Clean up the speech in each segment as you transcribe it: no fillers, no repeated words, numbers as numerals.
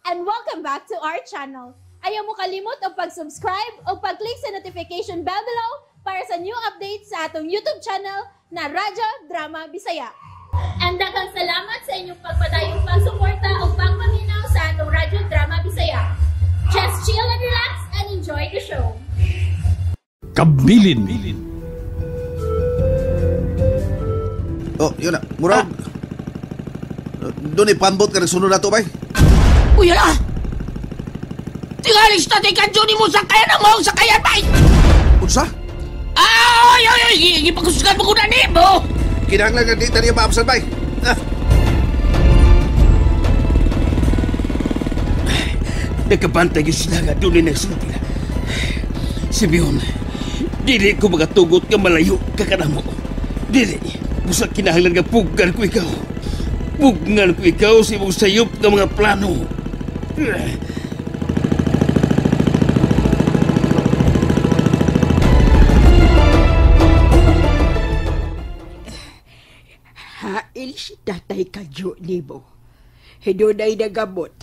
and welcome back to our channel. Ayaw mo kalimot o pag-subscribe o pag-click sa notification bell below para sa new updates sa atong YouTube channel na Radyo Drama Bisaya. And daghang salamat sa inyong pagpadayong pagsuporta o pagpaminaw sa atong Radyo Drama Bisaya. Just chill and relax and enjoy the show. Kabilin. Oh, yun na. Murag. Doon ipambot ka ng sunod na to, bay. Uy, hala! Tingalis na tikadyo ni mo sa kaya ng mahong sa kaya, bay! Unsa? Ay! Ipagkusugan mo ko na ni mo! Kinahanglan nga di taniya maapsan, bay. Nakabantay yung sila nga doon na nagsulti na. Simeon, dili ko magatugot nga malayo kakanamo. Dili, busak kinahanglan nga pugan ko ikaw. Pugngan ko ikaw sa imong sayop ng mga plano. Hail si tatay kadyo ni mo. Hidunay nagabot.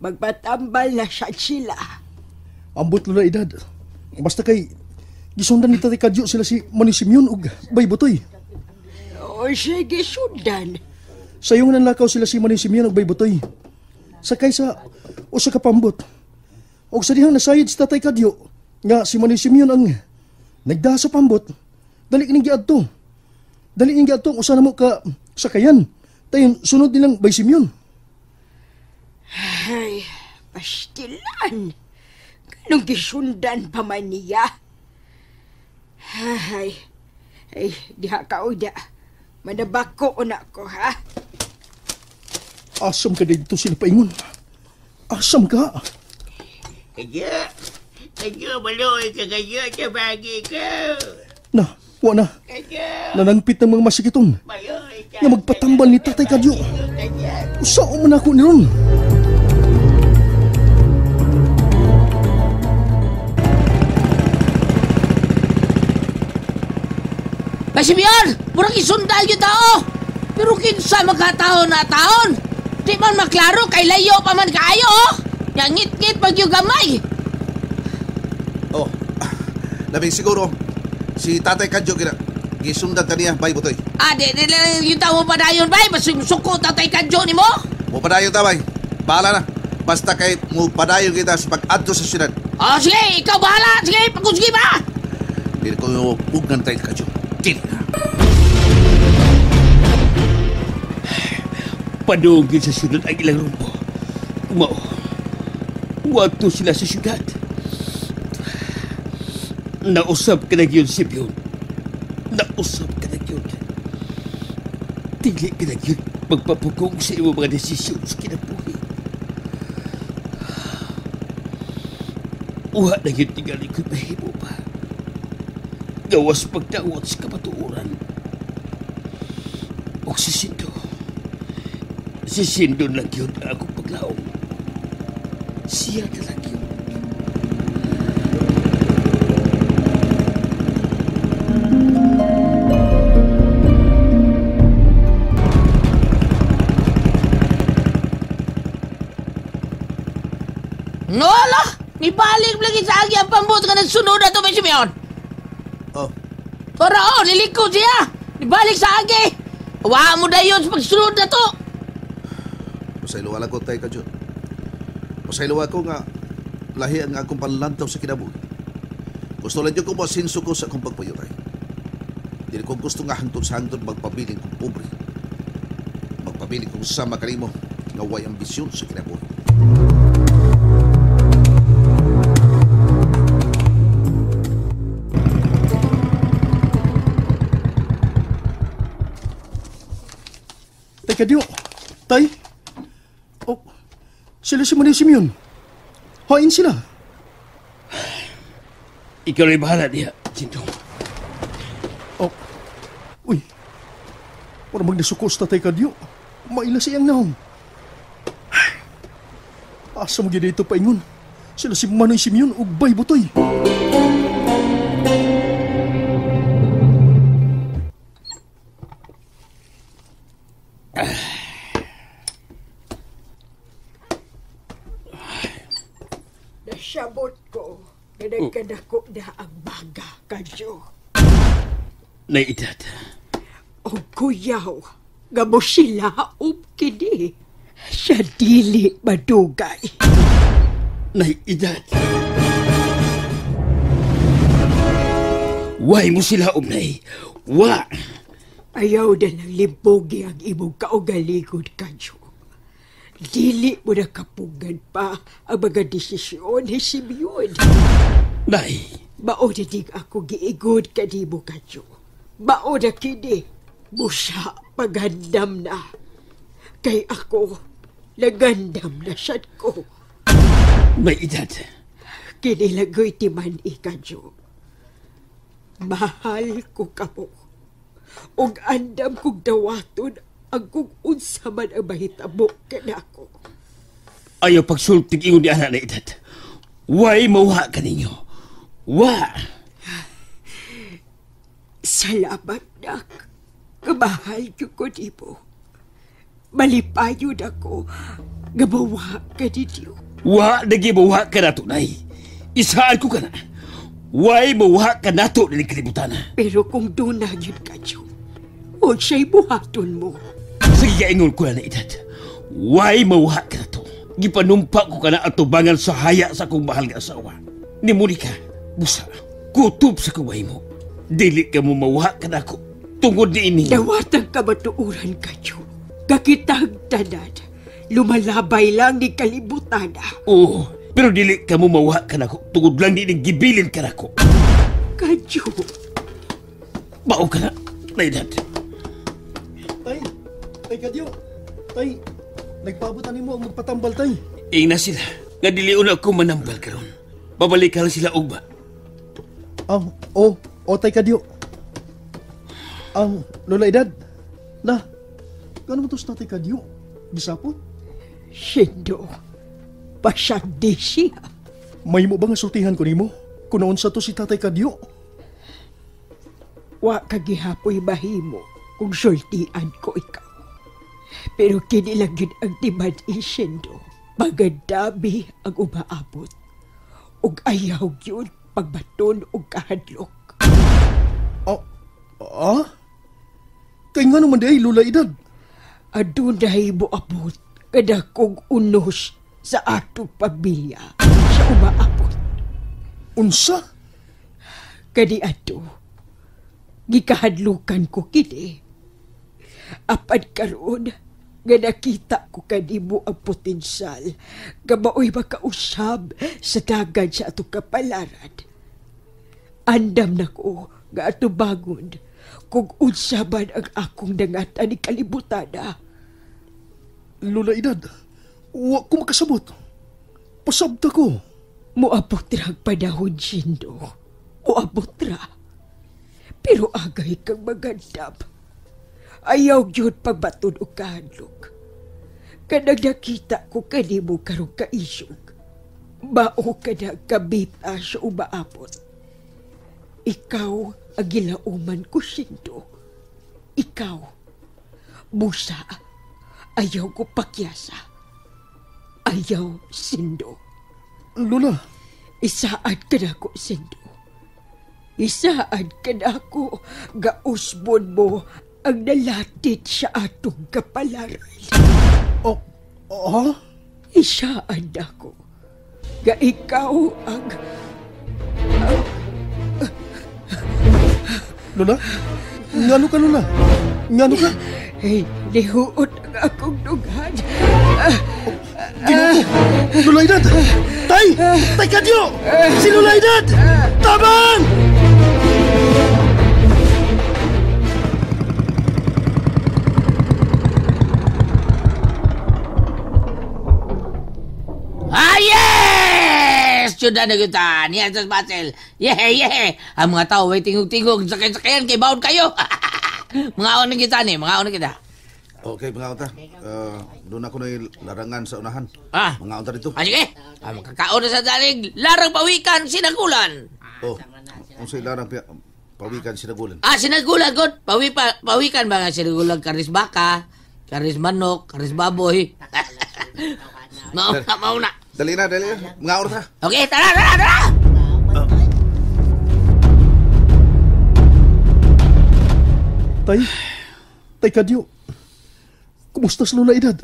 Magpatambal na siya sila. Ambot lo na edad. Basta kay gisundan ni Tatay Kadyo sila si Manny Simeon ug Bay Butoy. O sige, sundan. Sayong nanlakaw sila si Manny Simeon ug Bay Butoy. Sakay sa usa ka pambot. Og sa dihang nasayid si Tatay Kadyo nga si Manny Simeon ang nagdaha sa pambot. Dali kining giadto. Dali ning giadto usa na mo ka sakayan. Tayon sunod nilang Bay Simeon. Ay, pastilan. Ganong gisundan pa man niya. Ay, diha ka o da. Manabako na ko, ha? Asam ka dito sila paingon. Asam ka. Kaya maloy ka kaya sa bagi ko. Na, wa na. Kaya Nanangpit ng mga masikiton. maloy ka. Nga magpatambal ni Tatay Kadyo. Usao man ako ni ron. Bay Simeon, murang isundan yung tao. Pero kinsa magkataon na taon. Di man maklaro kay layo pa man kaayo, oh. Yang ngit-ngit pag yung gamay. Oh, labing siguro, si Tatay Kadyo gisundan taniya, Bay Butoy. Di yung tao mo pa dayon, bay. Masumusuko tatay kadyo ni mo. Mo padayon ta, bay. Bahala na. Basta kay mo padayon kita sa pag-adto sa syudad. Sige, ikaw bahala. Sige, pagkusgi ba? Dili ko pugnan Tatay Kadyo. Dili na. Padugin sa sunod ang ilang rumbo. Umao. Wato sila sa syudad. Nausap ka na yun, Simeon. Nausap ka na yun. Tingli ka na yun magpapugong sa iyong mga desisyon sa kinabuhi. Uha na yun tingali ko'y mahimo pa. Gawas pagdawat sa kamatuuran. O si Sindo. Si Sindo lang yun ang akong paglaong. Siya na lang yun. Nola! Nibalik lagi sa agi ang pambot ka nagsunod na ito, Bay Simeon. Oh, Tara, nilikod siya. Nibalik sa agi. Awa mo na yun sa pagsunod na ito. pasaylo ko Tatay Kadyo. Pasaylo ko nga lahi ang akong panlantaw sa kinabuhi. Gusto lang yun ko mo asinso ko sa akong pagpayuray. Dili ko gusto nga hangtod sa hangtod magpabiling kong pobre. Magpabiling kong sama kanimo nga way ambisyon sa kinabuhi. Tay Kadyo. Tay. Oh, sila si Manny Simeon. Hain sila. Ikaw rin bahala diya, Sindo. Oh, uy. Para magnasukos Tatay Kadyo. Maila siyang naong. Asa mo dito paingon. Sila si Manny Simeon ug Bay Butoy. Sabot ko, nagkadako na ang baga kadyo. Naidad. O kuyaw, nga mo sila kini. Sa dili madugay. Naidad. Why mo sila nay? Wa! Ayaw na lang limpogi ang imong kaugaligod kadyo. Dili mo na kapugan pa ang mga desisyon ni Simeon. Nay, Mao na dig ako giigod kanimo kadyo. Mao na kini, busa pagandam na. Kay ako, nagandam na sad ko. naidad. Kinilagoy timan ikadyo. Mahal ko kamo. Og andam kong dawaton ang kung unsa man ang mahitabo kanako. Ayaw pagsultig ingon ni anak na edad. Why mauha ka ninyo? Wa! Salamat, nak. Kamahal ko nimo. Malipayod ako. Gabawa ka ninyo. Wa nagimauha ka na to, nay. Isaan ko ka na. Why mauha ka na to na kalibutan na? Pero kung doon na yun ka, Diyo, o siya'y buhaton mo. Sige ka ingon ko na edad. Why mauha ka na to? Gipanumpa ko ka na atubangan sa haya sa akong mahal nga asawa. Ni Monica, busa, kutob sa kuway mo. Dili ka mo mauha ka na ako. Tungod ni ini. Dawatang kamatuuran ka, Diyo. Kakitang tanan. Lumalabay lang ni kalibutan na. Oo, pero dili ka mo mauha ka na ako. Tungod lang ni gibilin ka na ako. Kadyo. Mao ka na, naidad. Tay kadyo. Tay, nagpabutan mo ang magpatambal, tay. Ina sila, nga dili una ako manambal karon. Babalik ka lang sila ugba. Tay kadyo. Lola Edad. Na, gano'n mo ito sa tatay kadyo? Gisapot? Sindo, pasyagdi siya. May mo ba nga sultihan ko nimo? Kung naon sa to si tatay kadyo? Wa kagihapoy bahimo kung sultian ko ikaw. Pero kinilagin ang timad isindo. Magadabi ang umaabot. Ug ayaw yun pagbaton ug kahadlok. Kaya nga naman day, Lola Edad. Adunay mo abot kada kong unos sa atong pamilya sa umaabot. Unsa? Kadi ato, gikahadlukan ko kini. Apad karon nga nakita ko kanimo ang potensyal nga mao'y makausab sa dagan sa atong kapalaran. Andam na ko nga ato bangon kung unsa man ang akong dangatan ni kalibutan na. Lola Edad, wa ko makasabot. Pasabta ko. Muabot ra ang panahon, Sindo. Muabot ra. Pero agay kang magandam. Ayaw yun pagbaton o kahadlok. Kanang nakita ko kanimo karong kaisog. Mao ka na kabita sa umaabot. Ikaw ang gilauman ko, Sindo. Ikaw, busa, ayaw ko pakyasa. Ayaw, Sindo. Lola, Isaad ka na ko, Sindo. Isaad ka na ko, gausbon mo ang nalatit sa atong kapalaran. Isaad na ko, ga ikaw ang... Lola? Ngano ka, Lola? Ngano ka? Lihuot ang akong dugan. Ginoo ko! Lola Edad! Tay! Tay kadyo! Si Lola Edad! Tabang! Yes! Sudah na kita. Ni Atas Basil. Yehe. Ang mga tao ay tingog-tingog. Sakay-sakayan kay baon kayo. Mga na kita ni. Mga na kita. Okay, mga unta. Doon ako na larangan sa unahan. Mga unta dito. Sige. Makakaon na sa dalig. Larang pawikan, sinagulan. Kung sa larang pawikan sinagulan. Sinagulan, God. Pawikan ba nga sinagulan? Karis baka, karis manok, karis baboy. Mauna. Dali na. Mga oras ha. Okay, tara! Tay Kadyo. Kumusta sa Lola Edad?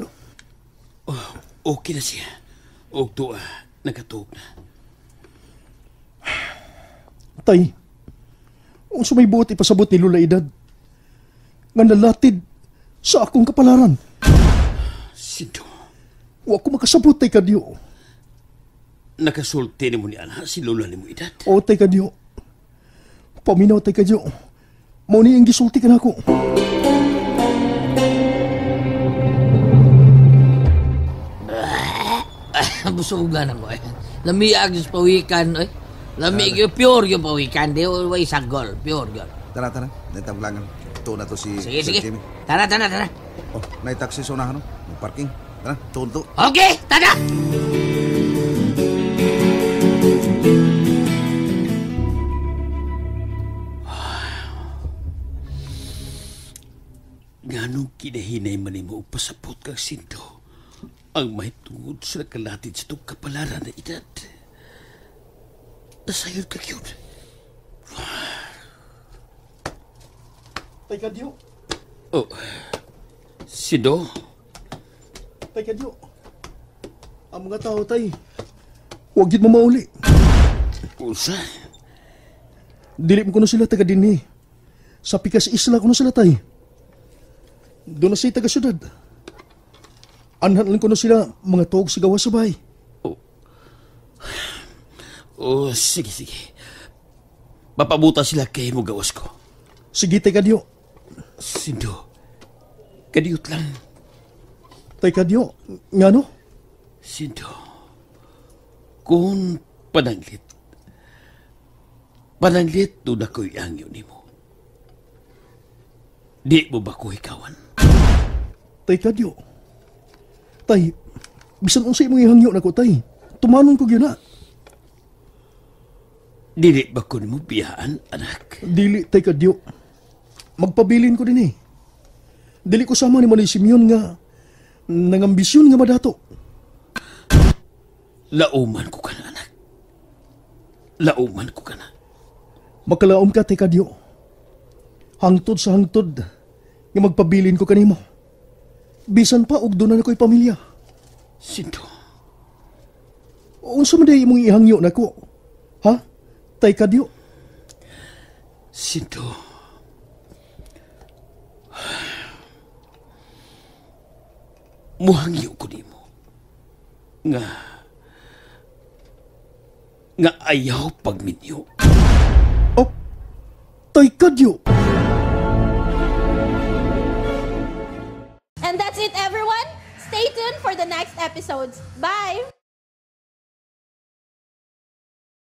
Okay na siya. O tuwa, nakatuog na. Tay, kung may buot ipasabot ni Lola Edad, nga nalatid sa akong kapalaran. Sindo, Wa ko makasabot, Tay Kadyo. nakasulti ni mo ni Ana si Lola ni mo edad. O, Tay Kadyo. Paminaw, Tay Kadyo. Mao ni ang gisulti ka na ako. Busog na mo eh. Lamiag yung pawikan eh. Lamig yung pure yung pawikan. Di way sagol. Pure yun. Tara. Naitablangan. Ito na to si Sige. Sir Jimmy. Tara. Oh, naitaxi sa unahan, no? May parking. Tara, tunto. Okay, tara! Nganong kinahinay man mo pasapot kang Sindo ang may tungod sa nakalatid sa itong kapalaran na edad. Nasayod ka yun. Tay Kadyo. Oh, Sindo? Tay Kadyo. Ang mga tao, Tay. Huwag yun mo mauli. Unsa? Dili mo ko na sila taga din eh. Sa pikas isla ko na sila, Tay. Doon na siya taga syudad. Anhan lang ko na sila mga tuog sa gawa sabay. Oh, sige. Papabuta sila kay mo gawas ko. Sige, Tay Kadyo. Sindo, kadiyot lang. Tay Kadyo, nga no? Sindo, kung pananglit doon ako'y angyo ni mo. Di mo ba ko ikawan? Tay Kadyo. Tay, bisan kung sa imong ihangyo na ko, Tay. Tumanon ko yun na. Dili ba ko ni mo biyaan, anak? Dili, Tay Kadyo. Magpabilin ko din eh. Dili ko sama ni Manay Simeon nga nangambisyon nga madato. Lauman ko ka na, anak. Lauman ko ka na. Makalaom ka, Tay Kadyo. Hangtod sa hangtod nga magpabilin ko kanimo. Bisan pa og doon na ko'y pamilya. Sindo, Unsa man day imong ihangyo nako? Ha? Tay Kadyo. Sindo. Muhangyo ko ni mo. Nga ayaw pagminyo. Oh, Tay Kadyo. And that's it, everyone. Stay tuned for the next episodes. Bye!